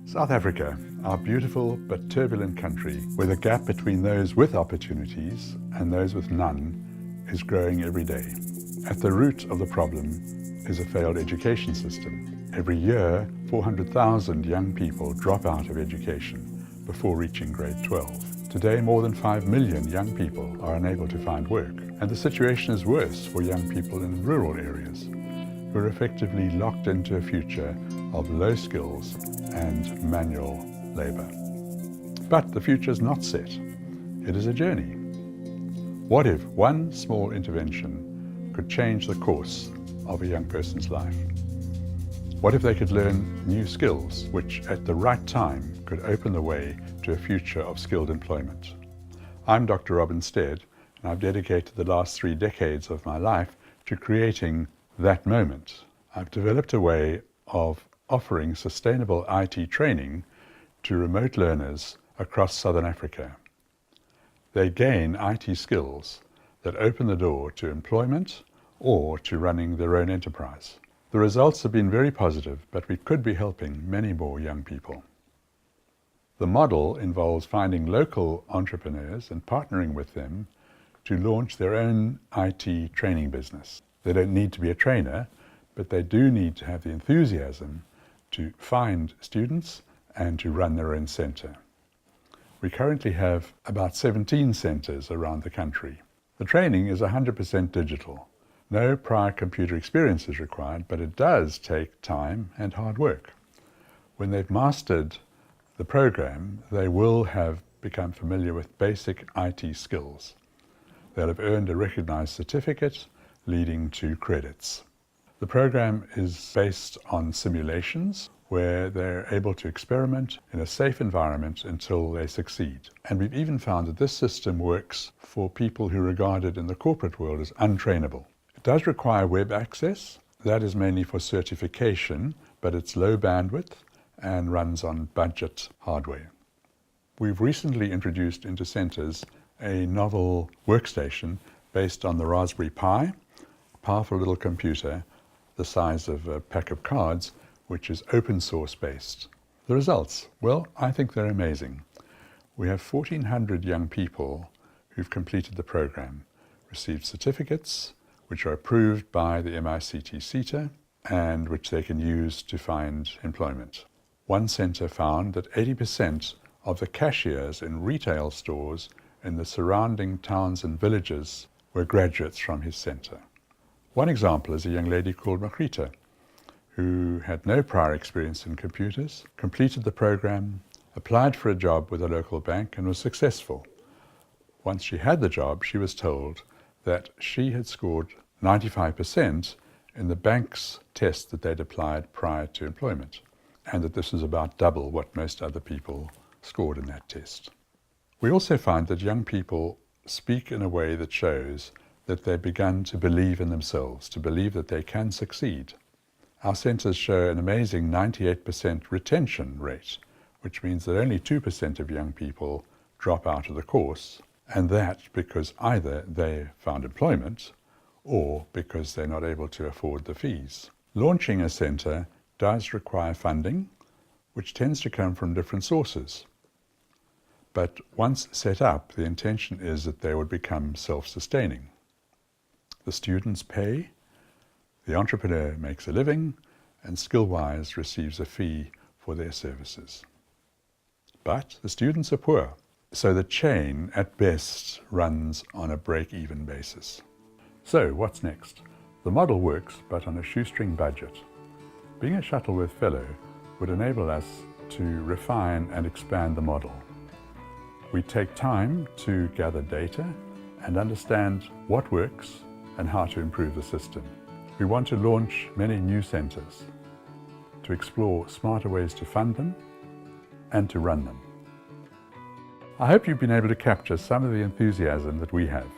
South Africa, our beautiful but turbulent country, where the gap between those with opportunities and those with none is growing every day. At the root of the problem is a failed education system. Every year, 400,000 young people drop out of education before reaching grade 12. Today, more than 5 million young people are unable to find work, and the situation is worse for young people in rural areas, who are effectively locked into a future of low skills and manual labor. But the future is not set. It is a journey. What if one small intervention could change the course of a young person's life? What if they could learn new skills which at the right time could open the way to a future of skilled employment? I'm Dr. Robin Stead, and I've dedicated the last 3 decades of my life to creating that moment. I've developed a way of offering sustainable IT training to remote learners across Southern Africa. They gain IT skills that open the door to employment or to running their own enterprise. The results have been very positive, but we could be helping many more young people. The model involves finding local entrepreneurs and partnering with them to launch their own IT training business. They don't need to be a trainer, but they do need to have the enthusiasm to find students and to run their own center. We currently have about 17 centers around the country. The training is 100% digital. No prior computer experience is required, but it does take time and hard work. When they've mastered the program, they will have become familiar with basic IT skills. They'll have earned a recognized certificate leading to credits. The program is based on simulations where they're able to experiment in a safe environment until they succeed. And we've even found that this system works for people who are regarded in the corporate world as untrainable. It does require web access. That is mainly for certification, but it's low bandwidth and runs on budget hardware. We've recently introduced into centers a novel workstation based on the Raspberry Pi, a powerful little computer the size of a pack of cards, which is open source based. The results, well, I think they're amazing. We have 1,400 young people who've completed the program, received certificates, which are approved by the MICT CETA, and which they can use to find employment. One center found that 80% of the cashiers in retail stores in the surrounding towns and villages were graduates from his center. One example is a young lady called Makrita, who had no prior experience in computers, completed the program, applied for a job with a local bank, and was successful. Once she had the job, she was told that she had scored 95% in the bank's test that they'd applied prior to employment, and that this was about double what most other people scored in that test. We also find that young people speak in a way that shows that they've begun to believe in themselves, to believe that they can succeed. Our centers show an amazing 98% retention rate, which means that only 2% of young people drop out of the course, and that because either they found employment or because they're not able to afford the fees. Launching a center does require funding, which tends to come from different sources. But once set up, the intention is that they would become self-sustaining. The students pay, the entrepreneur makes a living, and Skillwise receives a fee for their services. But the students are poor, so the chain at best runs on a break-even basis. So what's next? The model works, but on a shoestring budget. Being a Shuttleworth Fellow would enable us to refine and expand the model. We take time to gather data and understand what works and how to improve the system. We want to launch many new centers to explore smarter ways to fund them and to run them. I hope you've been able to capture some of the enthusiasm that we have.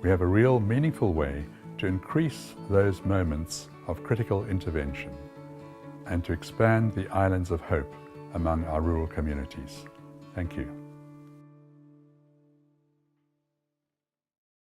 We have a real meaningful way to increase those moments of critical intervention and to expand the islands of hope among our rural communities. Thank you.